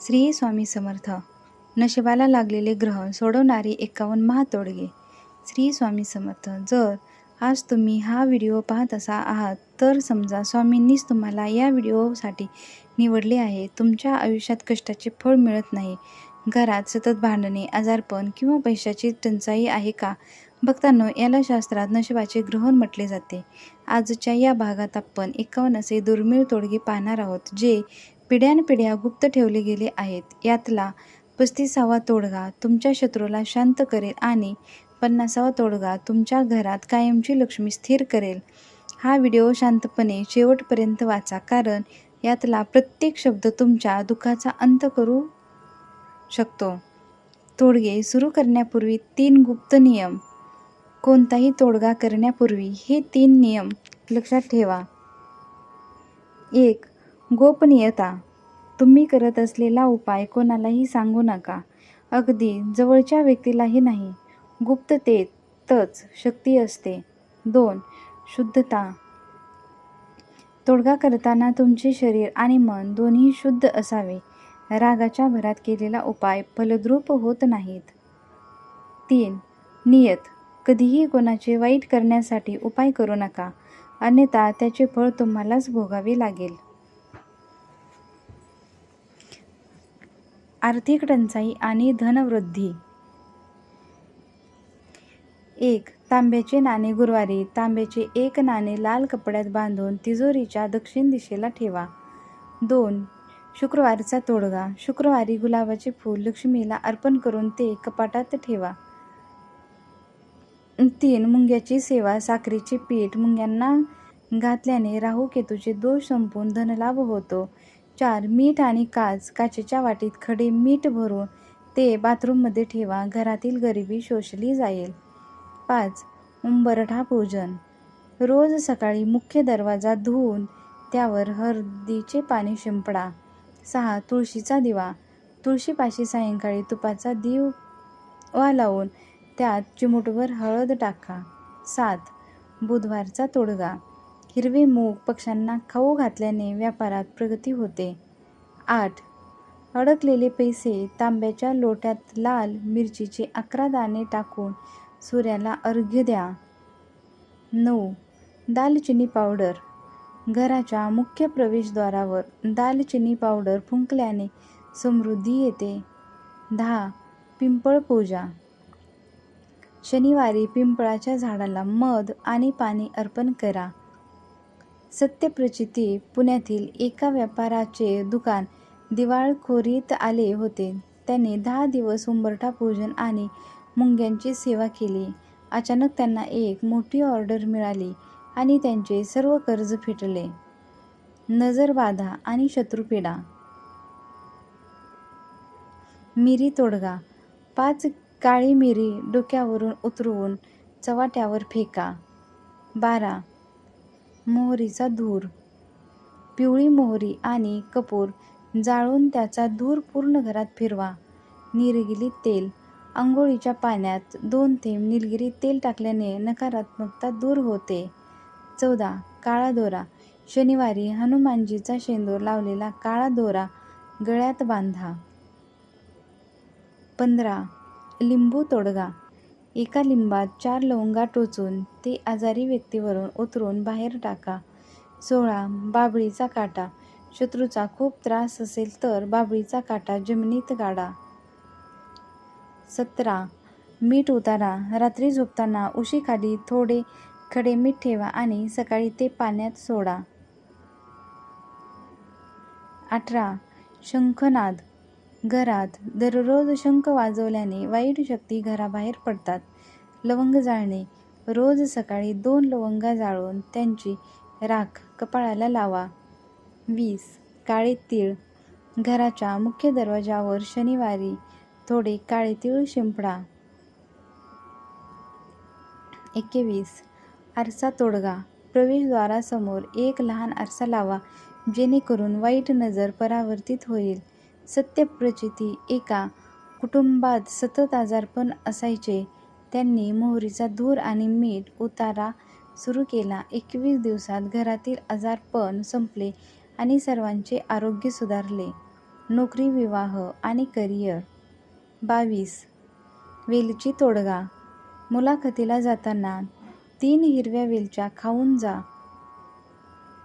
श्री स्वामी समर्थ. नशिबाला लागलेले ग्रहण सोडवणारे 51 महातोडगे. श्री स्वामी समर्थ. जर आज तुम्ही हा व्हिडिओ पाहत आहात तर समजा स्वामींनीच तुम्हाला या व्हिडिओसाठी निवडले आहे. तुमच्या आयुष्यात कष्टाचे फळ मिळत नाही, घरात सतत भांडणे, आजारपण किंवा पैशाची टंचाई आहे का? भक्तांनो, याला शास्त्रात नशिबाचे ग्रहण म्हटले जाते. आजच्या या भागात आपण 51 असे दुर्मिळ तोडगे पाहणार आहोत, जे पिढ्यानपिढ्या गुप्त ठेवले गेले आहेत. यातला 35वा तोडगा तुमच्या शत्रूला शांत करेल आणि 50वा तोडगा तुमच्या घरात कायमची लक्ष्मी स्थिर करेल. हा व्हिडिओ शांतपणे शेवटपर्यंत वाचा, कारण यातला प्रत्येक शब्द तुमच्या दुःखाचा अंत करू शकतो. तोडगे सुरू करण्यापूर्वी 3 गुप्त नियम. कोणताही तोडगा करण्यापूर्वी हे 3 नियम लक्षात ठेवा. 1. गोपनीयता. तुम्ही करत असलेला उपाय कोणालाही सांगू नका, अगदी जवळच्या व्यक्तीलाही नाही. गुप्ततेतच शक्ती असते. 2. शुद्धता. तोडगा करताना तुमचे शरीर आणि मन दोन्ही शुद्ध असावे. रागाच्या भरात केलेला उपाय फलद्रूप होत नाहीत. 3. नियत. कधीही कोणाचे वाईट करण्यासाठी उपाय करू नका, अन्यथा त्याचे फळ तुम्हालाच भोगावे लागेल. आर्थिक टंचाई आणि धनवृद्धी. 1. तांब्याचे नाणे. गुरुवारी तांब्याचे 1 नाणे लाल कपड्यात बांधून तिजोरीच्या दक्षिण दिशेला ठेवा. 2. शुक्रवारचा तोडगा. शुक्रवारी गुलाबाचे फूल लक्ष्मीला अर्पण करून ते कपाटात ठेवा. 3. मुंग्याची सेवा. साखरेचे पीठ मुंग्यांना घातल्याने राहू केतूचे दोष संपून धनलाभ होतो. 4. मीठ आणि काच. काचेच्या वाटीत खडे मीठ भरून ते बाथरूममध्ये ठेवा, घरातील गरिबी शोषली जाईल. 5. उंबरठा पूजन. रोज सकाळी मुख्य दरवाजा धुवून त्यावर हळदीचे पाणी शिंपडा. 6. तुळशीचा दिवा. तुळशीपाशी सायंकाळी तुपाचा दिवा लावून त्यात चिमूटभर हळद टाका. 7. बुधवारचा तोडगा. हिरवे मूग पक्ष्यांना खाऊ घातल्याने व्यापारात प्रगती होते. 8. अडकलेले पैसे. तांब्याच्या लोट्यात लाल मिरचीचे 11 दाणे टाकून सूर्याला अर्घ्य द्या. 9. दालचिनी पावडर. घराच्या मुख्य प्रवेशद्वारावर दालचिनी पावडर फुंकल्याने समृद्धी येते. 10. पिंपळ पूजा. शनिवारी पिंपळाच्या झाडाला मध आणि पाणी अर्पण करा. सत्यप्रचिती. पुण्यातील एका व्यापाराचे दुकान दिवाळखोरीत आले होते. त्याने 10 दिवस उंबरठा पूजन आणि मुंग्यांची सेवा केली. अचानक त्यांना एक मोठी ऑर्डर मिळाली आणि त्यांचे सर्व कर्ज फिटले. नजरबाधा आणि शत्रुपीडा. मिरी तोडगा. 5 काळी मिरी डोक्यावरून उतरवून चव्हाट्यावर फेका. 12. मोहरीचा धूर. पिवळी मोहरी आणि कपूर जाळून त्याचा धूर पूर्ण घरात फिरवा. निलगिरी तेल. अंघोळीच्या पाण्यात 2 थेंब निलगिरी तेल टाकल्याने नकारात्मकता दूर होते. 14. काळा दोरा. शनिवारी हनुमानजीचा शेंदूर लावलेला काळा दोरा गळ्यात बांधा. 15. लिंबू तोडगा. एका लिंबात 4 लवंगा टोचून ते आजारी व्यक्तीवरून उतरून बाहेर टाका. 16. बाभळीचा काटा. शत्रूचा खूप त्रास असेल तर बाभळीचा काटा जमिनीत गाडा. 17. मीठ उतारा. रात्री झोपताना उशीखाली थोडे खडे मीठ ठेवा आणि सकाळी ते पाण्यात सोडा. 18. शंखनाद. घरात दररोज शंख वाजवल्याने वाईट शक्ती घराबाहेर पडतात. लवंग जाळणे. रोज सकाळी 2 लवंगा जाळून त्यांची राख कपाळाला लावा. 20. काळे तीळ. घराच्या मुख्य दरवाजावर शनिवारी थोडे काळे तीळ शिंपडा. 21. आरसा तोडगा. प्रवेशद्वारासमोर एक लहान आरसा लावा, जेणेकरून वाईट नजर परावर्तित होईल. सत्यप्रचिती. एका कुटुंबात सतत आजारपण असायचे. त्यांनी मोहरीचा धूर आणि मीठ उतारा सुरू केला. 21 दिवसात घरातील आजारपण संपले आणि सर्वांचे आरोग्य सुधारले. नोकरी, विवाह आणि करिअर. 22. वेलची तोडगा. मुलाखतीला जाताना 3 हिरव्या वेलच्या खाऊन जा.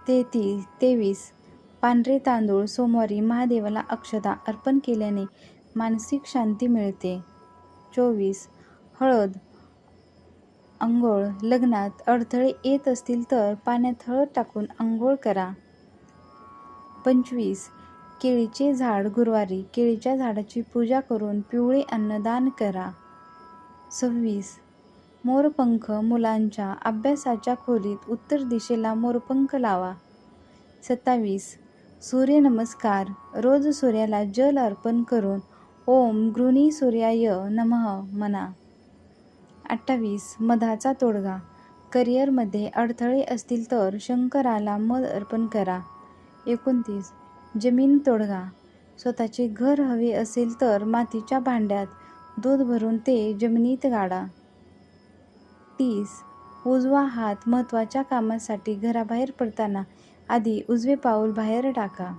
23. पांढरे तांदूळ सोमवारी महादेवाला अक्षता अर्पण केल्याने मानसिक शांती मिळते. 24. हळद अंघोळ. लग्नात अडथळे येत असतील तर पाण्यात हळद टाकून अंघोळ करा. 25. केळीचे झाड. गुरुवारी केळीच्या झाडाची पूजा करून पिवळे अन्न दान करा. 26. मोरपंख. मुलांच्या अभ्यासाच्या खोलीत उत्तर दिशेला मोरपंख लावा. 27. सूर्यनमस्कार. रोज सूर्याला जल अर्पण करून ओम गृणी सूर्याय नमः म्हणा. 28. मधाचा तोडगा. करिअरमध्ये अडथळे असतील तर शंकराला मध अर्पण करा. 29. जमीन तोडगा. स्वतःचे घर हवे असेल तर मातीच्या भांड्यात दूध भरून ते जमिनीत गाडा. 30. उजवा हात. महत्त्वाच्या कामासाठी घराबाहेर पडताना आधी उजवे पाऊल बाहेर टाका.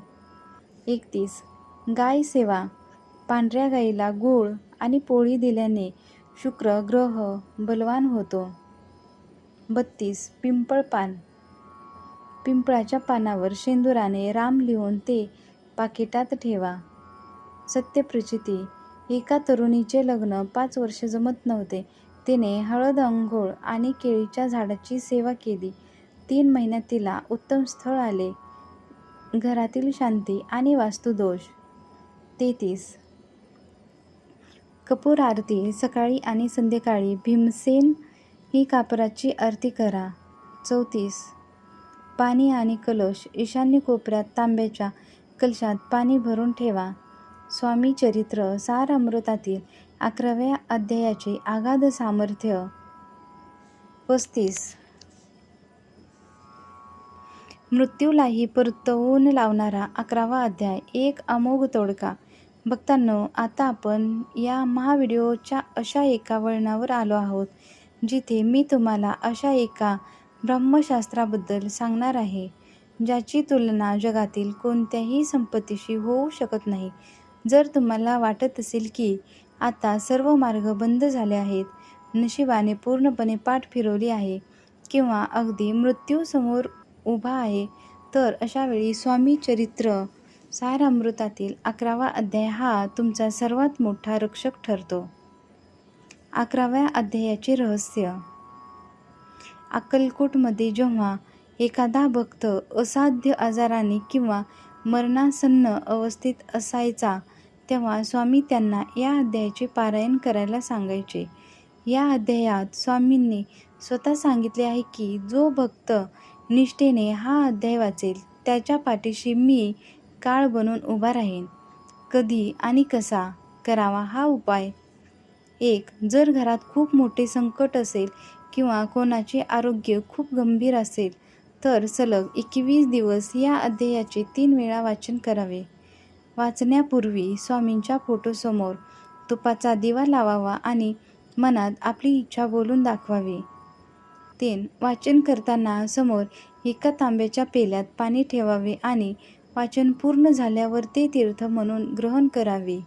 31. गाय सेवा. पांढऱ्या गाईला गूळ आणि पोळी दिल्याने शुक्र ग्रह बलवान होतो. 32. पिंपळ पान. पिंपळाच्या पानावर शेंदुराने राम लिहून ते पाकिटात ठेवा. सत्यप्रचिती. एका तरुणीचे लग्न 5 वर्ष जमत नव्हते. तिने हळद अंघोळ आणि केळीच्या झाडाची सेवा केली. 3 महिन्यात तिला उत्तम स्थळ आले. घरातील शांती आणि वास्तुदोष. 33. कपूर आरती. सकाळी आणि संध्याकाळी भीमसेन ही कापराची आरती करा. 34. पाणी आणि कलश. ईशान्य कोपऱ्यात तांब्याच्या कलशात पाणी भरून ठेवा. स्वामी चरित्र सार अमृतातील 11व्या अध्यायाचे अगाध सामर्थ्य. 35. मृत्यूलाही परतवून लावणारा 11वा अध्याय. एक अमोघ तोडगा. भक्तांनो, आता आपण या महाव्हिडिओच्या अशा एका वळणावर आलो आहोत जिथे मी तुम्हाला अशा एका ब्रह्मशास्त्राबद्दल सांगणार आहे ज्याची तुलना जगातील कोणत्याही संपत्तीशी होऊ शकत नाही. जर तुम्हाला वाटत असेल की आता सर्व मार्ग बंद झाले आहेत, नशिबाने पूर्णपणे पाठ फिरवली आहे किंवा अगदी मृत्यू समोर उभा आहे, तर अशावेळी स्वामी चरित्र सार अमृतातील 11वा अध्याय हा तुमचा सर्वात मोठा रक्षक ठरतो. 11व्या अध्यायाचे रहस्य. अक्कलकोटमध्ये जेव्हा एखादा भक्त असाध्य आजाराने किंवा मरणासन्न अवस्थेत असायचा तेव्हा स्वामी त्यांना या अध्यायाचे पारायण करायला सांगायचे. या अध्यायात स्वामींनी स्वतः सांगितले आहे की जो भक्त निष्ठेने हा अध्याय वाचेल त्याच्या पाठीशी मी काळ बनून उभा राहीन. कधी आणि कसा करावा हा उपाय. 1. जर घरात खूप मोठे संकट असेल किंवा कोणाचे आरोग्य खूप गंभीर असेल तर सलग 21 दिवस या अध्यायाचे 3 वेळा वाचन करावे. वाचण्यापूर्वी स्वामींच्या फोटोसमोर तुपाचा दिवा लावावा आणि मनात आपली इच्छा बोलून दाखवावी. 3. वाचन करताना समोर एका तांब्याच्या पेल्यात पाणी ठेवावे आणि वाचन पूर्ण झाल्यावर ते तीर्थ म्हणून ग्रहण करावे.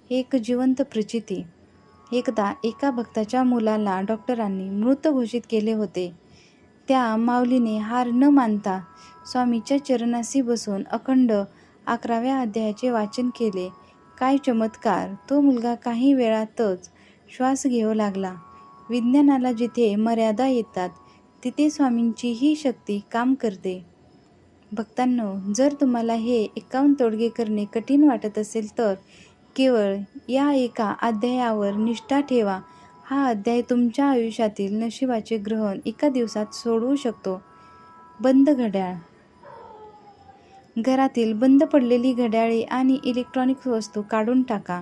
एक जिवंत प्रचिती. एकदा एका भक्ताच्या मुलाला डॉक्टरांनी मृत घोषित केले होते. त्या माऊलीने हार न मानता स्वामीच्या चरणाशी बसून अखंड 11व्या अध्यायाचे वाचन केले. काय चमत्कार! तो मुलगा काही वेळातच श्वास घेऊ लागला. विज्ञानाला जिथे मर्यादा येतात तिथे स्वामींची ही शक्ती काम करते. भक्तांनो, जर तुम्हाला हे 51 तोडगे करणे कठीण वाटत असेल तर केवळ या एका अध्यायावर निष्ठा ठेवा. हा अध्याय तुमच्या आयुष्यातील नशिबाचे ग्रहण एका दिवसात सोडवू शकतो. बंद घड्याळ. घरातील बंद पडलेली घड्याळे आणि इलेक्ट्रॉनिक वस्तू काढून टाका.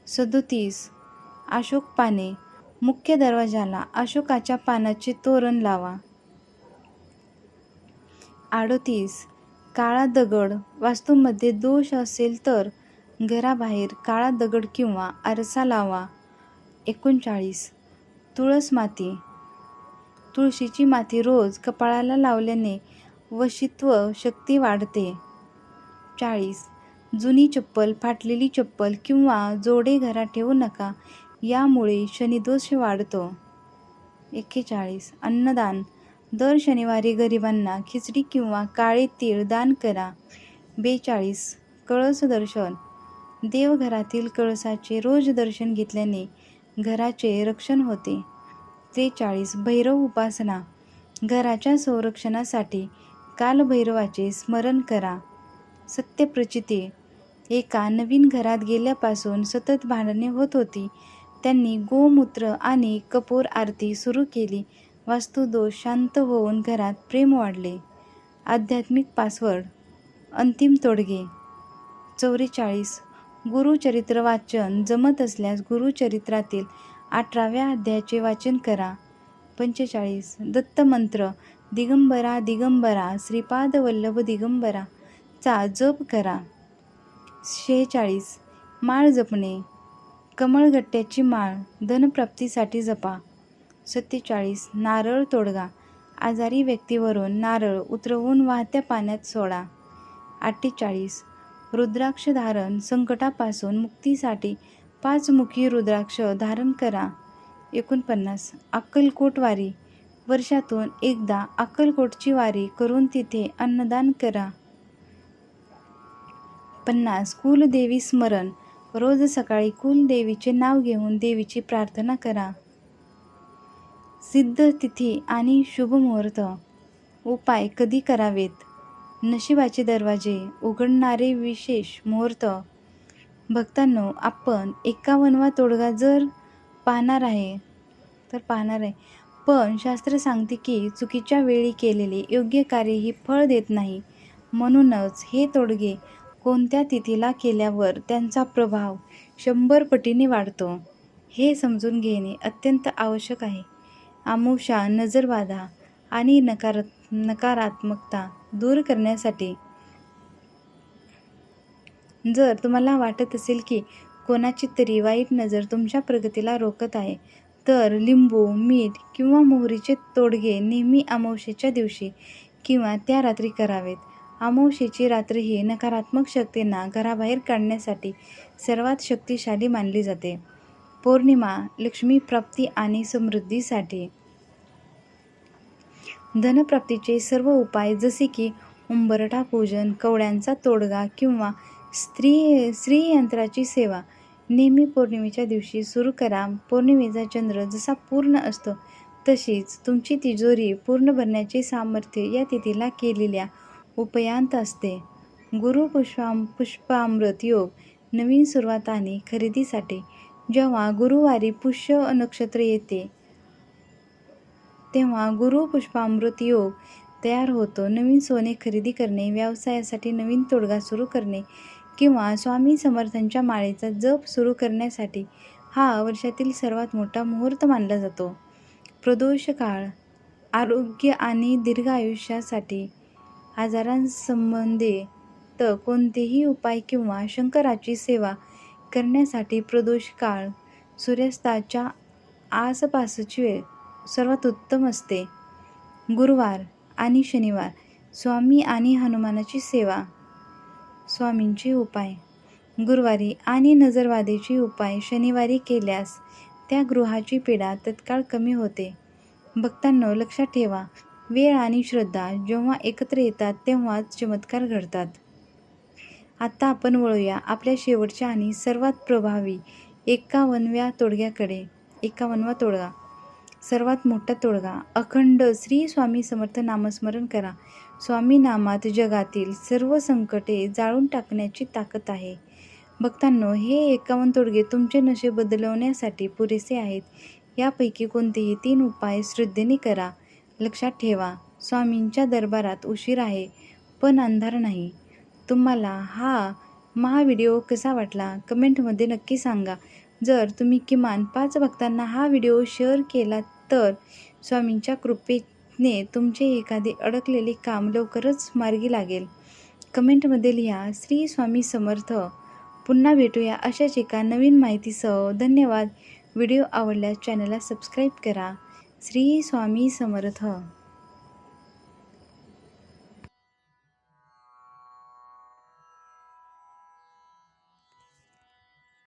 37. अशोक पाने. मुख्य दरवाजाला अशोकाच्या पानाचे तोरण लावा. 38. काळा दगड. वास्तूमध्ये दोष असेल तर घराबाहेर काळा दगड किंवा आरसा लावा. 39. तुळस माती. तुळशीची माती रोज कपाळाला लावल्याने वशीत्व शक्ती वाढते. 40. जुनी चप्पल, फाटलेली चप्पल किंवा जोडे घरात ठेवू नका. यामुळे शनिदोष वाढतो. 41. अन्नदान. दर शनिवारी गरिबांना खिचडी किंवा काळे तीळ दान करा. 42. कळस दर्शन. देवघरातील कळसाचे रोज दर्शन घेतल्याने घराचे रक्षण होते. 43. भैरव उपासना. घराच्या संरक्षणासाठी कालभैरवाचे स्मरण करा. सत्यप्रचिती. एका नवीन घरात गेल्यापासून सतत भांडणे होत होती. त्यांनी गोमूत्र आणि कपोर आरती सुरू केली. वास्तुदोष शांत होऊन घरात प्रेम वाढले. आध्यात्मिक पासवर्ड. अंतिम तोडगे. 44. गुरुचरित्र वाचन. जमत असल्यास गुरुचरित्रातील 18व्या अध्यायाचे वाचन करा. 45. दत्तमंत्र. दिगंबरा दिगंबरा श्रीपाद वल्लभ दिगंबरा चा जप करा. 46. माळ जपणे. कमळगट्ट्याची माळ धनप्राप्तीसाठी जपा. 47. नारळ तोडगा. आजारी व्यक्तीवरून नारळ उतरवून वाहत्या पाण्यात सोडा. 48. रुद्राक्ष धारण. संकटापासून मुक्तीसाठी 5 मुखी रुद्राक्ष धारण करा. 49. अक्कलकोट वारी. वर्षातून एकदा अक्कलकोटची वारी करून तिथे अन्नदान करा. 50. कुलदेवी स्मरण. रोज सकाळी कुलदेवीचे नाव घेऊन देवीची प्रार्थना करा. सिद्ध तिथी आणि शुभ मुहूर्त. उपाय कधी करावेत? नशिबाचे दरवाजे उघडणारे विशेष मुहूर्त. भक्तांनो, आपण 51वा तोडगा जर पाहणार आहे. पण शास्त्र सांगते की चुकीच्या वेळी केलेले योग्य कार्य ही फळ देत नाही. म्हणूनच हे तोडगे कोणत्या तिथीला केल्यावर त्यांचा प्रभाव 100 पटीने वाढतो हे समजून घेणे अत्यंत आवश्यक आहे. अमावस्या, नजरबाधा आणि नकारात्मकता दूर करण्यासाठी. जर तुम्हाला वाटत असेल की कोणाची तरी वाईट नजर तुमच्या प्रगतीला रोखत आहे, तर लिंबू, मीठ किंवा मोहरीचे तोडगे नेहमी अमावस्येच्या दिवशी किंवा त्या रात्री करावेत. अमावस्येची रात्र ही नकारात्मक शक्तींना घराबाहेर काढण्यासाठी सर्वात शक्तिशाली मानली जाते. पौर्णिमा. लक्ष्मी प्राप्ती आणि समृद्धीसाठी. धनप्राप्तीचे सर्व उपाय जसे की उंबरठा पूजन, कवड्यांचा तोडगा किंवा श्रीयंत्राची सेवा नेहमी पौर्णिमेच्या दिवशी सुरू करा. पौर्णिमेचा चंद्र जसा पूर्ण असतो तशीच तुमची तिजोरी पूर्ण भरण्याचे सामर्थ्य या तिथीला केलेल्या उपायांत असते. गुरु पुष्पामृत योग. नवीन सुरुवात आणि खरेदीसाठी. जेव्हा गुरुवारी पुष्य नक्षत्र येते तेव्हा गुरु पुष्पामृत योग तयार होतो. नवीन सोने खरेदी करणे, व्यवसायासाठी नवीन तोडगा सुरू करणे किंवा स्वामी समर्थांच्या माळेचा जप सुरू करण्यासाठी हा वर्षातील सर्वात मोठा मुहूर्त मानला जातो. प्रदोष काळ. आरोग्य आणि दीर्घ आयुष्यासाठी. आजारांसंबंधित कोणतेही उपाय किंवा शंकराची सेवा करण्यासाठी प्रदोष काळ सूर्यास्ताच्या आसपासची वेळ सर्वात उत्तम असते. गुरुवार आणि शनिवार. स्वामी आणि हनुमानाची सेवा. स्वामींचे उपाय. गुरुवारी आणि नजरबाधेचे उपाय शनिवारी केल्यास त्या गृहाची पीडा तत्काळ कमी होते. भक्तांनो, लक्षात ठेवा, वेळ आणि श्रद्धा जेव्हा एकत्र येतात तेव्हाच चमत्कार घडतात. आता आपण वळूया आपल्या शेवटच्या आणि सर्वात प्रभावी 51व्या तोडग्याकडे. 51वा तोडगा. सर्वात मोठा तोडगा. अखंड श्री स्वामी समर्थ नामस्मरण करा. स्वामी नामात जगातील सर्व संकटे जाळून टाकण्याची ताकद आहे. भक्तांनो, हे 51 तोडगे तुमचे नशीब बदलवण्यासाठी पुरेसे आहेत. यापैकी कोणतेही 3 उपाय श्रद्धेने करा. लक्षात ठेवा, स्वामींच्या दरबारात उशीर आहे पण अंधार नाही. तुम्हाला हा व्हिडिओ कसा वाटला कमेंटमध्ये नक्की सांगा. जर तुम्ही किमान 5 भक्तांना हा व्हिडिओ शेअर केला तर स्वामींच्या कृपेने तुमचे एखादे अडकलेले काम लवकरच मार्गी लागेल. कमेंटमध्ये लिहा श्री स्वामी समर्थ. पुन्हा भेटूया अशाच एका नवीन माहितीसह. धन्यवाद. व्हिडिओ आवडल्यास चॅनलला सबस्क्राईब करा. श्री स्वामी समर्थ.